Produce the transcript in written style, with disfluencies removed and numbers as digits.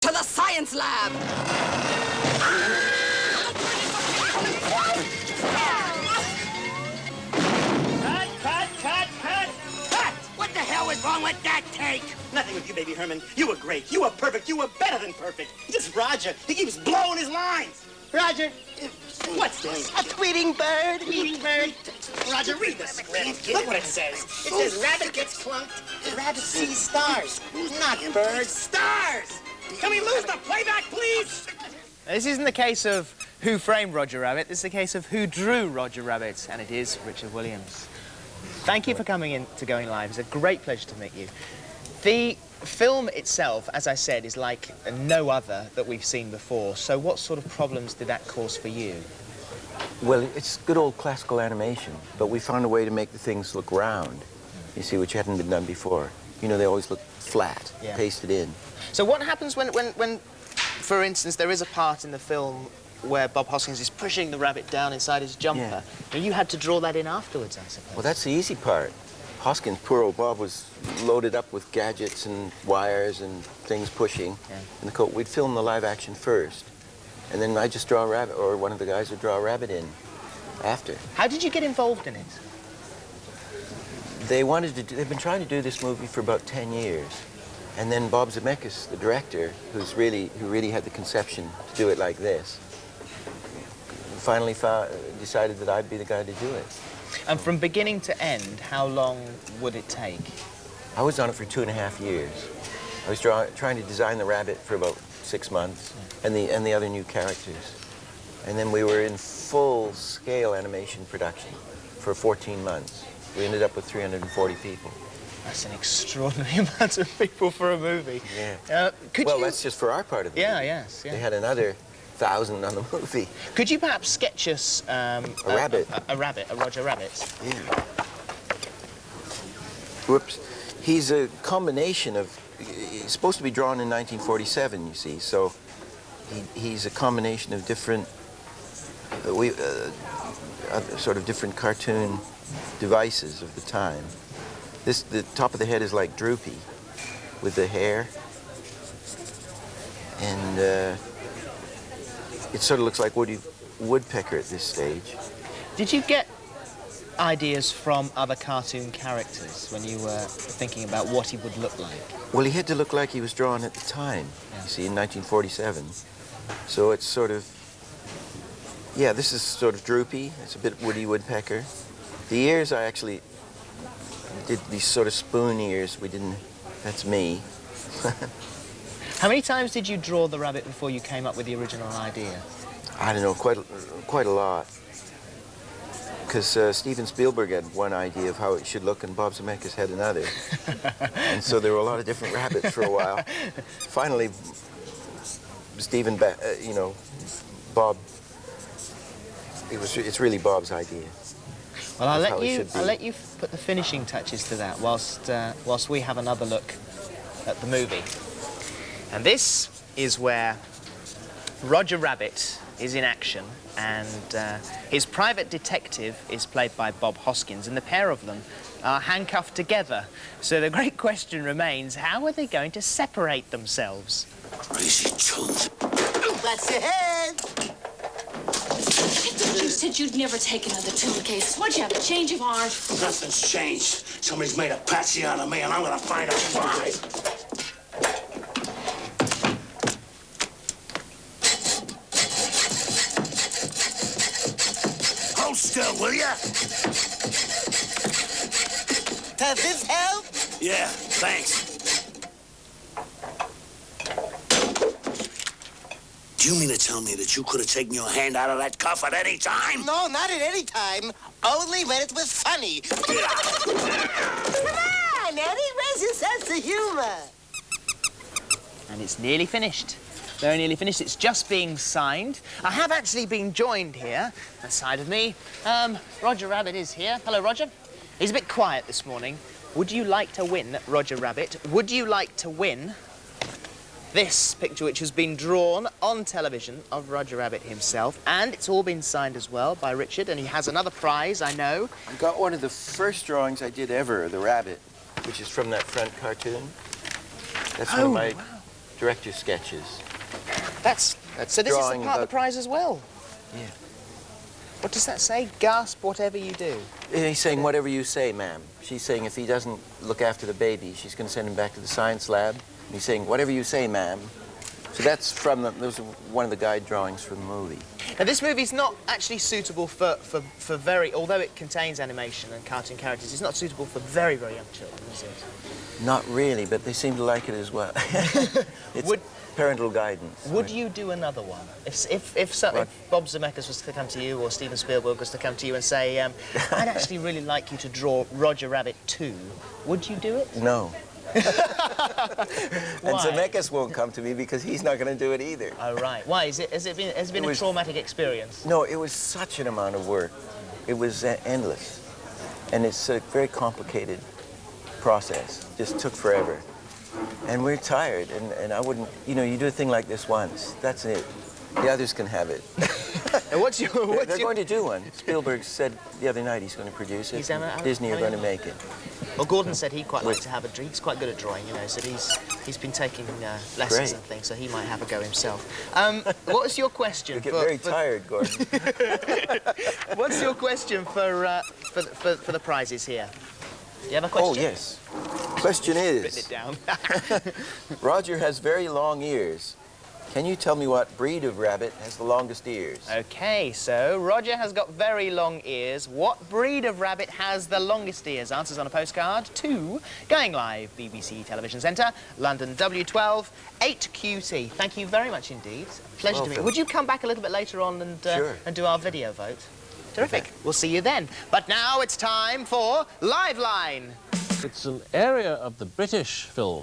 To the science lab! Cut! What the hell was wrong with that take? Nothing with you, baby Herman. You were great. You were perfect. You were better than perfect. Just Roger. He keeps blowing his lines. Roger, what's this? A tweeting bird. Tweeting bird? Roger, read the script. Look what it says. It says rabbit gets clunked. Rabbit sees stars, not birds. Stars! Can we lose the playback, please? This isn't the case of who framed Roger Rabbit, this is the case of who drew Roger Rabbit, and it is Richard Williams. Thank you for coming in to Going Live. It's a great pleasure to meet you. The film itself, as I said, is like no other that we've seen before. So what sort of problems did that cause for you? Well, it's good old classical animation, but we found a way to make the things look round, you see, which hadn't been done before. You know, they always look flat, pasted in. So what happens when, for instance, there is a part in the film where Bob Hoskins is pushing the rabbit down inside his jumper? Yeah. And you had to draw that in afterwards, I suppose. Well, that's the easy part. Hoskins, poor old Bob, was loaded up with gadgets and wires and things pushing in the coat. We'd film the live action first, and then I'd just draw a rabbit, or one of the guys would draw a rabbit in after. How did you get involved in it? They wanted to they've been trying to do this movie for about 10 years. And then Bob Zemeckis, the director, who really had the conception to do it like this, finally decided that I'd be the guy to do it. And from beginning to end, how long would it take? I was on it for 2.5 years. I was trying to design the rabbit for about 6 months, and the other new characters. And then we were in full-scale animation production for 14 months. We ended up with 340 people. That's an extraordinary amount of people for a movie. Yeah. Well, that's just for our part of the movie. Yes. They had another 1,000 on the movie. Could you perhaps sketch us a rabbit? A Roger Rabbit. Yeah. Whoops. He's a combination of. He's supposed to be drawn in 1947, you see. So he's a combination of different, sort of different cartoon devices of the time. The top of the head is like droopy, with the hair, and it sort of looks like Woody Woodpecker at this stage. Did you get ideas from other cartoon characters when you were thinking about what he would look like? Well, he had to look like he was drawn at the time, you see, in 1947. So it's sort of, yeah, this is sort of droopy. It's a bit Woody Woodpecker. The ears, I actually did these sort of spoon ears. We didn't, that's me. How many times did you draw the rabbit before you came up with the original idea? I don't know, quite a lot. Because Steven Spielberg had one idea of how it should look, and Bob Zemeckis had another. And so there were a lot of different rabbits for a while. Finally, Bob, it's really Bob's idea. Well, I'll let you put the finishing touches to that whilst we have another look at the movie. And this is where Roger Rabbit is in action, and his private detective is played by Bob Hoskins, and the pair of them are handcuffed together. So the great question remains, how are they going to separate themselves? Crazy tooth. That's your head. You said you'd never take another tooth case. What'd you have, a change of heart? Nothing's changed. Somebody's made a patsy out of me, and I'm gonna find out why. Hold still, will ya? Does this help? Yeah, thanks. Do you mean to tell me that you could have taken your hand out of that cuff at any time? No, not at any time. Only when it was funny. Come on, Eddie, raise your sense of humor. And it's nearly finished. Very nearly finished. It's just being signed. I have actually been joined here, aside of me. Roger Rabbit is here. Hello, Roger. He's a bit quiet this morning. Would you like to win, Roger Rabbit? Would you like to win this picture, which has been drawn on television of Roger Rabbit himself, and it's all been signed as well by Richard, and he has another prize, I know. I got one of the first drawings I did ever, the rabbit, which is from that front cartoon. That's one of my director's sketches. So this is drawing the part of about- the prize as well. Yeah. What does that say? Gasp whatever you do. He's saying, whatever you say, ma'am. She's saying if he doesn't look after the baby, she's going to send him back to the science lab. And he's saying, whatever you say, ma'am. So that's from those are one of the guide drawings for the movie. Now, this movie's not actually suitable for very, although it contains animation and cartoon characters, it's not suitable for very, very young children, is it? Not really, but they seem to like it as well. It's parental guidance. Would you do another one? If Bob Zemeckis was to come to you, or Steven Spielberg was to come to you and say, I'd actually really like you to draw Roger Rabbit 2, would you do it? No. And Why? Zemeckis won't come to me because he's not going to do it either. Oh, right. Why? Has it been a traumatic experience? No, it was such an amount of work. It was endless. And it's a very complicated process. Just took forever. And we're tired, and I wouldn't, you know, you do a thing like this once, that's it. The others can have it. And They're going to do one. Spielberg said the other night he's going to produce it. Disney are going to make it. Well, Gordon said he'd quite like to have a drink. He's quite good at drawing, you know, so he's been taking lessons Great. and things, so he might have a go himself. What was your question? You get very tired, Gordon. What's your question for the prizes here? Do you have a question? Oh, yes. Question Written is, it down. Roger has very long ears. Can you tell me what breed of rabbit has the longest ears? Okay, so Roger has got very long ears. What breed of rabbit has the longest ears? Answers on a postcard to Going Live, BBC Television Centre, London W12 8QT. Thank you very much indeed. Pleasure to meet you. Would you come back a little bit later on and, Sure. and do our video vote? Terrific. We'll see you then. But now it's time for Live Line. It's an area of the British film